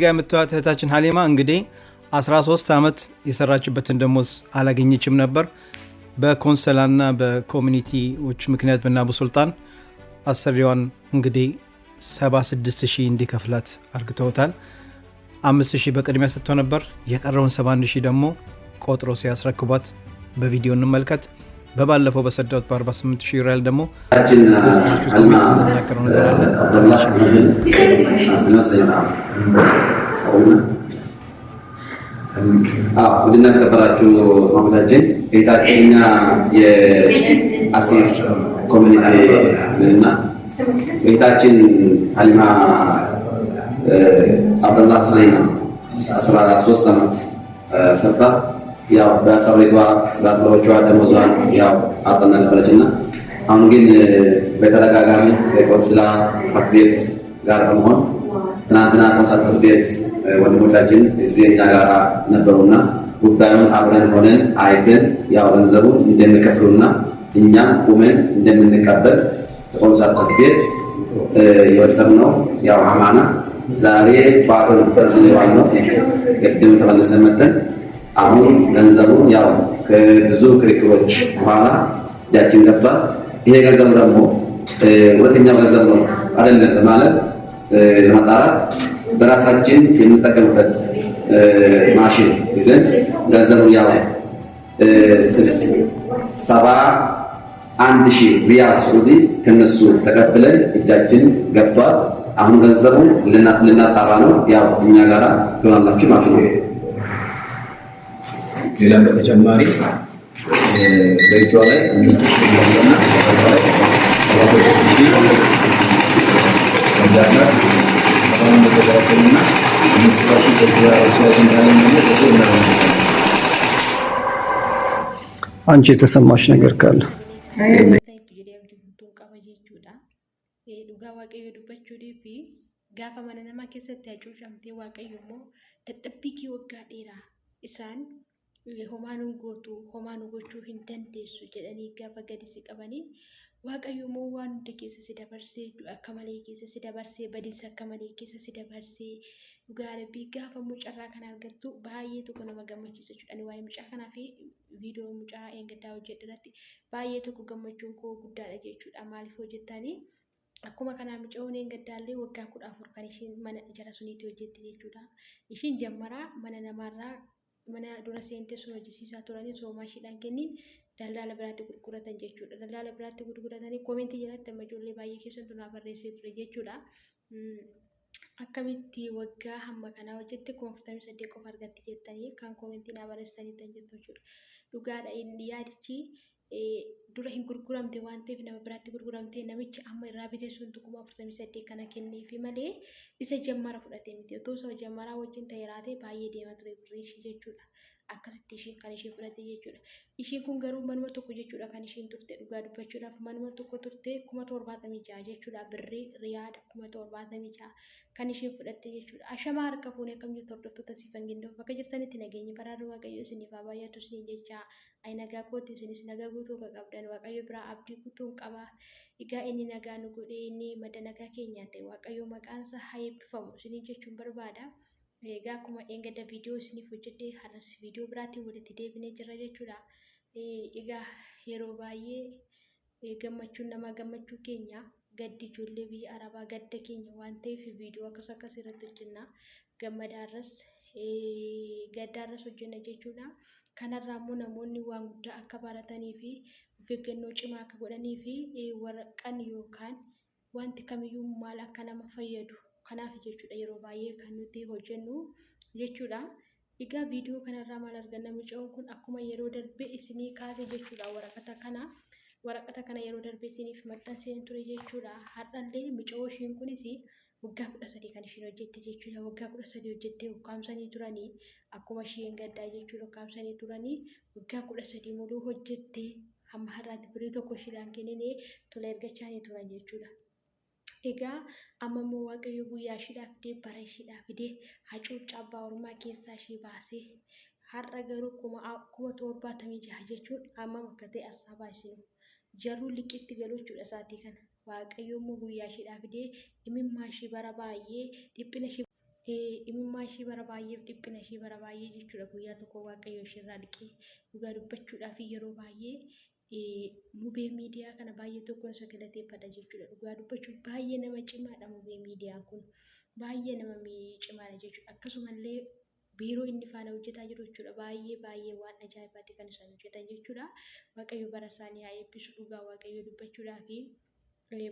ጋር የምትዋት እህታችን ሀሊማ እንግዲህ 13 ዓመት የሰራችበትን ደሞዝ አላገኘችም ነበር። በኮንሰላና በኮሚኒቲዎች ምክንያት በአቡ ሱልጣን አሰሪዋን እንግዲህ 76000 እንዲከፍላት አርግተውታል። 5000 በቅድሚያ ሰጥቶ ነበር። የቀረውን 71000 ደግሞ ቆጥሮ ሲያስረክቧት በቪዲዮ እንመልከት። በባለፈው በሰደውት በ48000 ሪያል ደግሞ የሰራችሁት ኮሚቴ የምናገረው ነገር አለ። ውድና ተከበራችሁ ማሙታችን ቤታችንና የአሲር ኮሚኒቲ እና ቤታችን ሀሊማ አብደላህ ስናይና 13 ዓመት ሰርታ ያው በሰሪቷ ስራዎቿ ደሞዟን ያው አጥና ነበረችና አሁን ግን በተደጋጋሚ ከቆንስላ ጽሕፈት ቤት ጋር በመሆን ትናንትና ቆንስላ ጽሕፈት ቤት ወንድሞቻችን እዚህ እኛ ጋር ነበሩና ጉዳዩን አብረን ሆነን አይተን ያው ገንዘቡን እንደሚከፍሉና እኛም ቁመን እንደምንቀበል ቆንስላ ጽሕፈት ቤት የወሰድነው ያው አማና ዛሬ ባጥን በዚህ ነው ቅድም ተመለሰን መተን አሁን ገንዘቡ ያው ከብዙ ክርክሮች በኋላ እጃችን ገባ። ይሄ ገንዘብ ደግሞ ሁለተኛው ገንዘብ ነው አይደለም ማለት ለማጣራት በራሳችን የምንጠቀምበት ማሽን ይዘን ገንዘቡ ያው 71000 ሪያል ሳዑዲ ከነሱ ተቀብለን እጃችን ገባል። አሁን ገንዘቡ ልናጣራ ነው። ያው እኛ ጋራ ትሆናላችሁ ማለት ነው። ሌላም በተጨማሪ በእጇ ላይ አንቺ የተሰማሽ ነገር ካለ gaafa mana namaa keessatti hacuucamtee waaqayyo immoo dadhabbii kee waggaa dheeraa isaan homaa nu gootu homaa nu gochuu hin dandeessu jedhanii gaafa gadi si qabanii waaqayyo immoo waan hunda keessa si dabarsee akka malee keessa si dabarsee badiisa akka malee keessa si dabarsee dhugaa rabbii gaafa mucarraa kana argattu baay'ee tokko nama gammachiisa jechuudha. Ani waa'ee mucaa kanaa fi viidiyoo mucaa eeggataa hojjedhirratti baay'ee tokko gammachuun koo guddaadha jechuudha. Maaliif hojjettanii akkuma kanaa mucaan eeggataallee waggaa 14 kan ishiin mana jara suniitti hojjette jechuudha. Ishiin jammaraa mana namaarraa mana dura seentee sun hojjisiisaa turanii soomaa ishiidhaan kenniin daldala biraatti gurguratan jechuudha. Daldala biraatti gurguratanii koomentii jalatti amma ijoollee baay'ee keessattuu naaf barreessee ture jechuudha. Akkamitti waggaa hamma kanaa hojjette 48 qofa argatti jettanii kan koomentii naa barreessitanii tan jettu jechuudha. Dhugaadha inni yaadichi dura hin gurguramte waan ta'eef nama biraatti gurguramte namichi amma irraa bitee sun 48 kana kenneefi malee isa jammara fudhate miti. Otoo isa jammaraa wajjin ta'e raate baay'ee deema ture birrii ishii jechuudha. Akkasitti ishiin kan ishee fudhate jechuudha. Ishiin kun garuu manuma tokko jechuudha kan ishiin turte dhugaa dubbachuudhaaf manuma tokko turte 76 jechuudha birrii riyaada 76 kan ishiin fudhatte jechuudha. Ashamaa harka fuunee akkam jirtu hordoftoota siifan gindoo bakka jirtanitti nageenyi baraaruu waaqayyo isiniif haa baay'atu isiniin jecha ay nagaa kooti isinis nagaa guutuu kan qabdan waaqayyo biraa abdii guutuu qaba. Egaa inni nagaa nu godhe inni madda nagaa keenyaa ta'e waaqayyo maqaansa haa eebbifamu isiniin jechuun barbaada. Egaa akkuma eeggadda viidiyoo isiniif hojjedhe har'as viidiyoo biraatiin walitti deebinee jirra jechuudha. Egaa yeroo baay'ee gammachuun nama gammachuu keenya gaddi ijoollee biyya arabaa gadda keenya waan ta'eef viidiyoo akkas irratti hojjenna. Gammadaarras gaddaarras hojjenna jechuudha. Kanarraa immoo namoonni waan guddaa akka baratanii fi of eeggannoo cimaa akka godhanii fi waraqaan yookaan wanti kamiyyuu maal akka nama fayyadu kanaaf jechuudha yeroo baay'ee kan nuti hojjennu jechuudha. Egaa viidiyoo kanarraa maal arganna mucaan kun akkuma yeroo darbee isinii kaase jechuudha. Waraqata kana yeroo darbee isiniif maxxanseen ture jechuudha. Har'allee mucaan ishiin kunis waggaa 13 kan ishiin hojjette jechuudha. Waggaa 13 hojjettee ukkaamsanii turanii akkuma isheen gaddaa jechuudha ukkaamsanii turanii waggaa 13 muluu hojjettee hamma har'aatti birrii tokko ishiidhaan kennine tola ergachaanii turan jechuudha. Egaa amma immoo waaqayyo guyyaa ishiidhaaf fidee bara ishiidhaaf fidee hacuuccaa abbaa ormaa keessaa ishee baasee har'a garuu 76 jechuun amma akka ta'e asxaa baasinu jaruu liqitti galuu jechuudha isaatii kana. Waaqayyo immoo guyyaa ishiidhaaf fidee imimmaa ishee bara baay'ee dhiphina ishee imimmaa ishee bara baay'ee dhiphina ishee bara baay'ee jechuudha guyyaa tokko waaqayyo isheerraa dhiqee dhugaa dubbachuudhaaf yeroo baay'ee mubee miidiyaa kana baay'ee tokkoon isa galateeffadha jechuudha dhugaa dubbachuuf baay'ee nama cimaadha mubee miidiyaan kun baay'ee nama cimaadha jechuudha akkasumallee biiroo inni faana hojjetaa jiru jechuudha baay'ee waan ajaa'ibaati kan isaan hojjetan jechuudha waaqayyo bara isaanii haa eebbisu dhugaa waaqayyo dubbachuudhaaf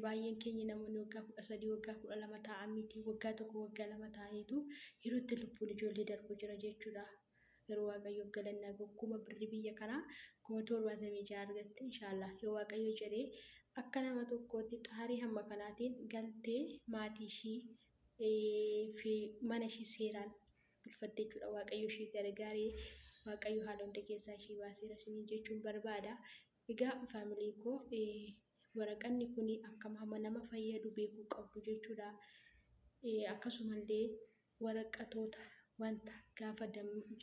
baay'een keenya namoonni waggaa 13 waggaa 12 ta'an miti waggaa 1 waggaa 2 ta'aniitu yeroo itti lubbuun ijoollee darbu jira jechuudha yeroo waaqayyo galannaa gogguma birri biyya kanaa 76 argatte inshaallah yoo waaqayyo jedhee akka nama tokkootti xaarii hamma kanaatiin galtee maatii ishii fi mana ishii seeraan bulfattee jechuudha waaqayyo ishii gargaaree waaqayyo haala hunda keessaa ishii baaseera isiniin jechuun barbaada egaa faamilii koo waraqanni kun akkam hamma nama fayyadu beekuu qabdu jechuudha akkasumallee waraqatoota wanta gaafa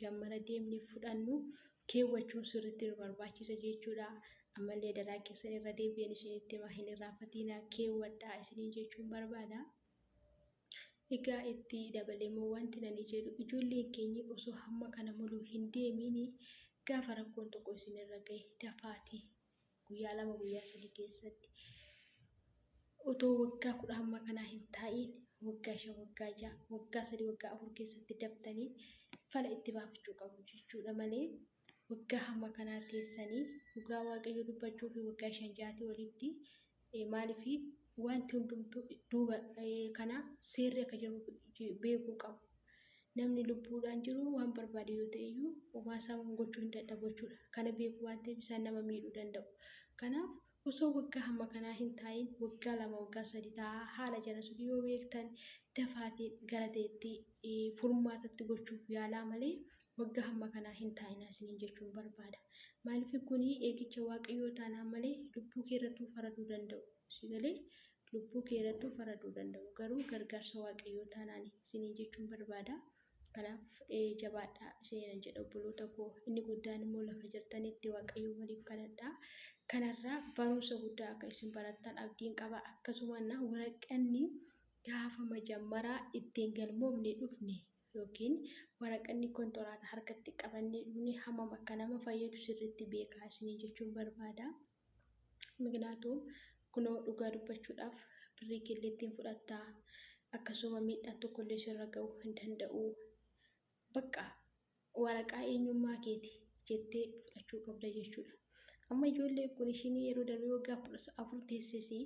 jammara deemnee fudhannu keewwachuun sirriitti nu barbaachisa jechuudha ammallee daraa keessan irra deebi'an isinitti hima hin irraanfatinaa keewwadhaa isiniin jechuun barbaada egaa itti dabaleemmoo wanti nani jedhu ijoolleen keenya osoo hamma kana muluu hin deemini gaafa rakkoon tokko isinirra gahe dafaatii guyyaa 2 guyyaa 3 keessatti otoo waggaa 10 hamma kanaa hin taa'in waggaa 5 waggaa 6 waggaa 3 waggaa 4 keessatti dabtanii fala itti baafachuu qabu jechuudha malee waggaa hamma kanaa teessanii dhugaa waaqayyo dubbachuu fi waggaa 5-6 walitti maaliif wanti hundumtuu duuba kana seerri akka jiru beekuu qabu namni lubbuudhaan jiru waan barbaade yoo ta'e iyyuu homaa isaa gochuu hin dadhabu jechuudha kana beekuu waan ta'eef isaan nama miidhuu danda'u kanaaf osoo waggaa hamma kanaa hin taa'in waggaa 2 waggaa 3 taa'aa haala jala sun yoo beektan dafaatee gara ta'etti furmaatatti gochuuf yaalaa malee waggaa hamma kanaa hin taa'in isiniin jechuun barbaada maaliif kuni eegicha waaqayyoo taanaan malee lubbuu keerrattuu faraduu danda'u sigalee lubbuu keerrattuu faraduu danda'u garuu gargaarsa waaqayyoo taanaan isiniin jechuun barbaada kanaaf jabaadhaa isheen jedha obboloota koo inni guddaan immoo lafa jirtanitti waaqayyo waliif kadhadhaa kanarraa barumsa guddaa akka isin barattan abdiin qaba akkasumas waraqanni gaafa majammaraa ittiin galmoomne dhufne yookiin waraqanni kontoraata harkatti qabannee dhufne hammam akka nama fayyadu sirriitti beekaa isinii jechuun barbaada ምክንያቱም kunoo dhugaa dubbachuudhaaf birrii keelleettiin fudhattaa akkasuma miidhaan tokkollee sirra ga'uu hin danda'u bakka waraqaa eenyummaa keeti jettee fudhachuu qabda jechuudha amma ijoolleen kun ishiin yeroo darbee waggaa 14 teessee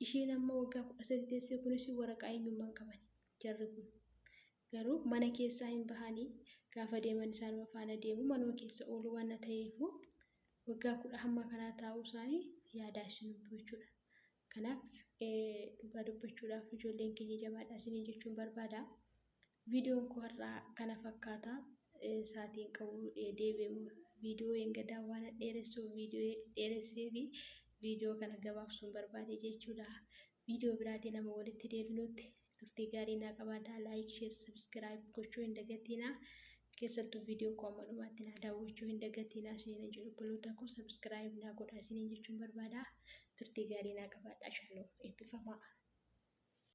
ishiin amma waggaa 13 teessee kunis waraqaa eenyummaa qaban jarri kun garuu mana keessaa hin bahanii gaafa deeman isaan faana deemu manuma keessa oolu waan ta'eef waggaa 10 hamma kanaa taa'uu isaanii yaadaa isin jechuudha kanaaf dhugaa dubbachuudhaaf ijoolleen keenya jabaadhaa isiniin jechuun barbaada viidiyoon koo har'aa kana fakkaata saatiin qabu deebi'u viidiyoo engadaa waan dheeressuuf viidiyoo dheeressee fi viidiyoo kana gabaabsuun barbaade jechuudha viidiyoo biraatiin nama walitti deebinutti turtii gaarii naa qabaadhaa laayik sheer sabskiraayib gochuu hin dagatinaa keessattuu viidiyoo koo amma dhumaatti naa daawwachuu hin dagatinaa isiniin jedhu obboloota koo sabskiraayib naa godhaa isiniin jechuun barbaada turtii gaarii naa qabaadhaa shaaloo eebbifamaa